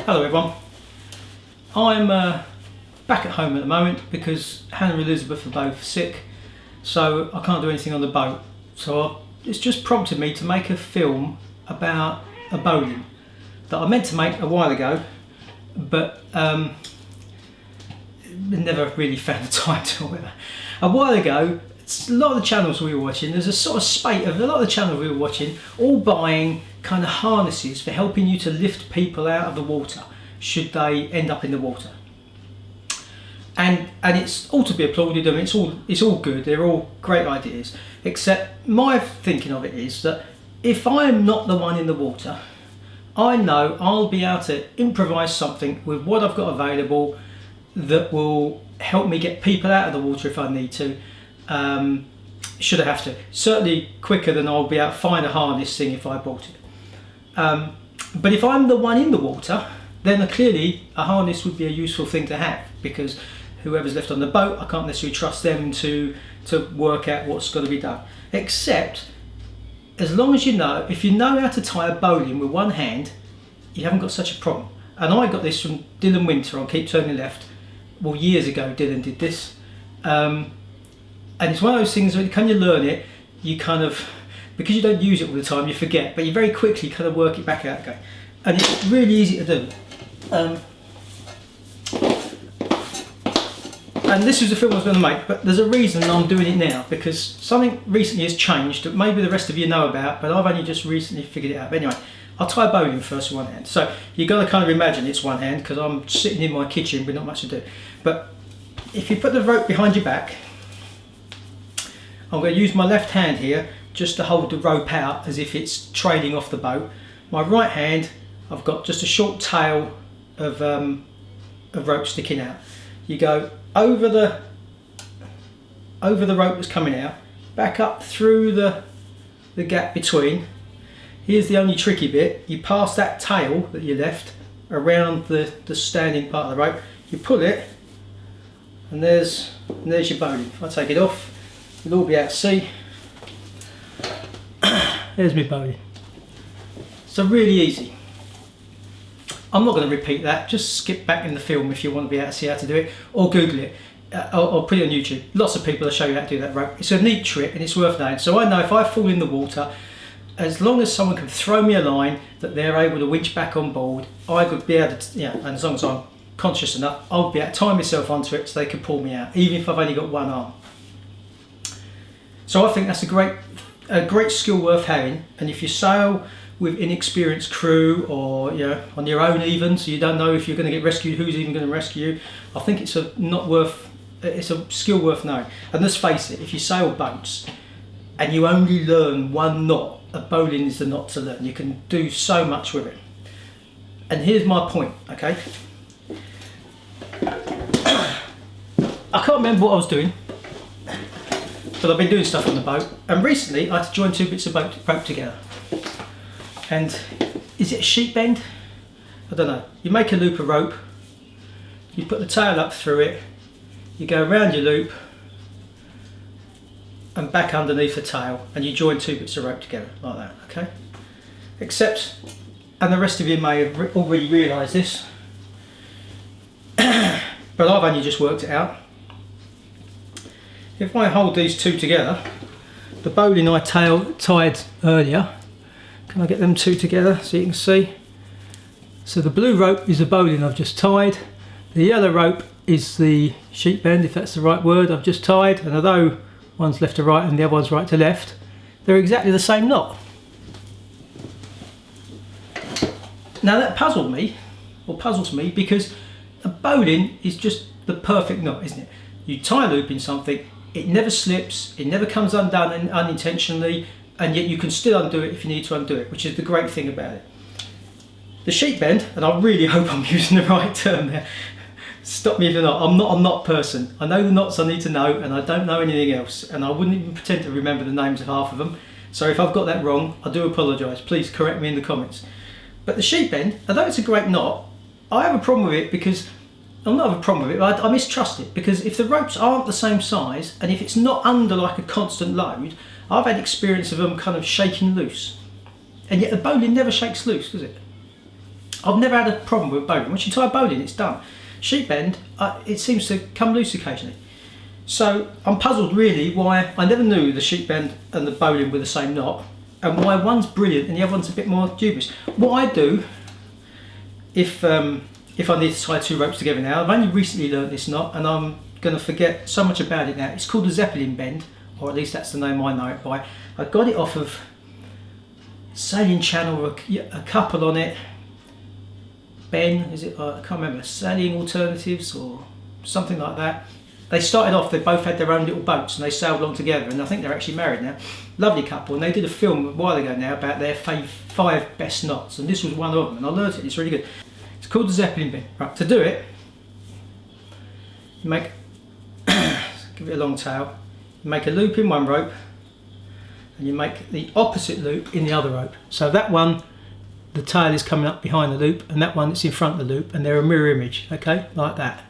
Hello everyone, I'm back at home at the moment because Hannah and Elizabeth are both sick, so I can't do anything on the boat. So it's just prompted me to make a film about a bowline that I meant to make a while ago, but never really found the time to it. A while ago, a lot of the channels we were watching, there's a sort of spate of a lot of the channels we were watching, all buying kind of harnesses for helping you to lift people out of the water should they end up in the water. And it's all to be applauded. I mean, it's all good. They're all great ideas. Except my thinking of it is that if I'm not the one in the water, I know I'll be able to improvise something with what I've got available that will help me get people out of the water if I need to. Should I have to. Certainly quicker than I'll be able to find a harness thing if I bought it. But if I'm the one in the water, then clearly a harness would be a useful thing to have, because whoever's left on the boat, I can't necessarily trust them to work out what's got to be done. Except, as long as you know, if you know how to tie a bowline with one hand, you haven't got such a problem. And I got this from Dylan Winter on Keep Turning Left. Well, years ago Dylan did this. And it's one of those things where can you learn it, you kind of, because you don't use it all the time, you forget, but you very quickly kind of work it back out again. And it's really easy to do. And this was the film I was going to make, but there's a reason I'm doing it now, because something recently has changed that maybe the rest of you know about, but I've only just recently figured it out. But anyway, I'll tie a bowline first with one hand. So you've got to kind of imagine it's one hand, because I'm sitting in my kitchen with not much to do. But if you put the rope behind your back, I'm going to use my left hand here just to hold the rope out as if it's trailing off the boat. My right hand, I've got just a short tail of rope sticking out. You go over the rope that's coming out, back up through the gap between. Here's the only tricky bit. You pass that tail that you left around the standing part of the rope. You pull it, and there's your bowline. If I take it off, you'll all be able to see. There's my bowline. So really easy. I'm not going to repeat that. Just skip back in the film if you want to be able to see how to do it, or Google it, or put it on YouTube. Lots of people will show you how to do that rope. It's a neat trick and it's worth knowing. So I know if I fall in the water, as long as someone can throw me a line that they're able to winch back on board, I could be able to, and as long as I'm conscious enough, I'll be able to tie myself onto it so they can pull me out, even if I've only got one arm. So I think that's a great skill worth having. And if you sail with inexperienced crew, or on your own even, so you don't know if you're going to get rescued, who's even going to rescue you, I think it's a skill worth knowing. And let's face it, if you sail boats and you only learn one knot, a bowline is the knot to learn. You can do so much with it. And here's my point, okay? I can't remember what I was doing, but I've been doing stuff on the boat, and recently I had to join two bits of rope together. And is it a sheep bend? I don't know. You make a loop of rope, you put the tail up through it, you go around your loop and back underneath the tail, and you join two bits of rope together like that, okay? Except, and the rest of you may have already realised this, but I've only just worked it out. If I hold these two together, the bowline I tied earlier, can I get them two together so you can see? So the blue rope is the bowline I've just tied. The yellow rope is the sheep bend, if that's the right word, I've just tied. And although one's left to right and the other one's right to left, they're exactly the same knot. Now that puzzles me, because a bowline is just the perfect knot, isn't it? You tie a loop in something, it never slips, it never comes undone unintentionally, and yet you can still undo it if you need to undo it, which is the great thing about it. The sheep bend, and I really hope I'm using the right term there, stop me if you're not, I'm not a knot person. I know the knots I need to know, and I don't know anything else, and I wouldn't even pretend to remember the names of half of them. So if I've got that wrong, I do apologise. Please correct me in the comments. But the sheep bend, although it's a great knot, I have a problem with it because, I don't have a problem with it, but I mistrust it, because if the ropes aren't the same size and if it's not under like a constant load, I've had experience of them kind of shaking loose. And yet the bowline never shakes loose, does it? I've never had a problem with bowline. Once you tie a bowline, it's done. Sheep bend, it seems to come loose occasionally. So I'm puzzled really why I never knew the sheep bend and the bowline were the same knot, and why one's brilliant and the other one's a bit more dubious. What I do, if I need to tie two ropes together now, I've only recently learned this knot and I'm going to forget so much about it now. It's called a Zeppelin bend, or at least that's the name I know it by. I got it off of Sailing Channel, a couple on it. Ben, is it? I can't remember. Sailing Alternatives or something like that. They started off, they both had their own little boats and they sailed along together, and I think they're actually married now. Lovely couple, and they did a film a while ago now about their 5 best knots, and this was one of them, and I learnt it, it's really good. It's called the Zeppelin bend. Right, to do it, you make, give it a long tail, you make a loop in one rope, and you make the opposite loop in the other rope. So that one, the tail is coming up behind the loop, and that one is in front of the loop, and they're a mirror image, okay, like that.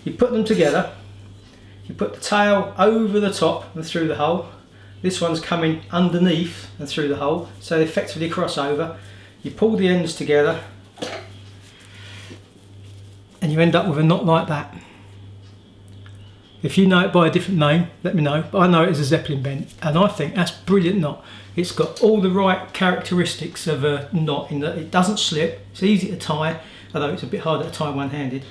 You put them together, you put the tail over the top and through the hole. This one's coming underneath and through the hole, so they effectively cross over. You pull the ends together, and you end up with a knot like that. If you know it by a different name, let me know, but I know it as a Zeppelin bend, and I think that's a brilliant knot. It's got all the right characteristics of a knot in that it doesn't slip, it's easy to tie, although it's a bit harder to tie one-handed.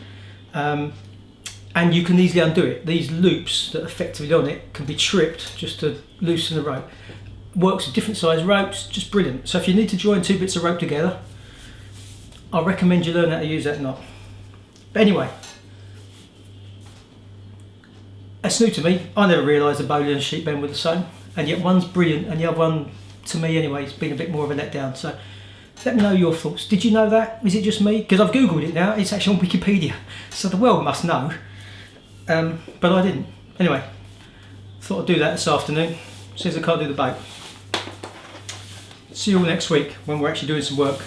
And you can easily undo it. These loops that are effectively on it can be tripped just to loosen the rope. Works with different size ropes, just brilliant. So if you need to join two bits of rope together, I recommend you learn how to use that knot. But anyway, that's new to me. I never realised the bowline and sheep bend were the same, and yet one's brilliant and the other one, to me anyway, has been a bit more of a letdown. So let me know your thoughts. Did you know that? Is it just me? Because I've googled it now, it's actually on Wikipedia, so the world must know. But I didn't. Anyway, thought I'd do that this afternoon, as soon as I can't do the boat. See you all next week when we're actually doing some work.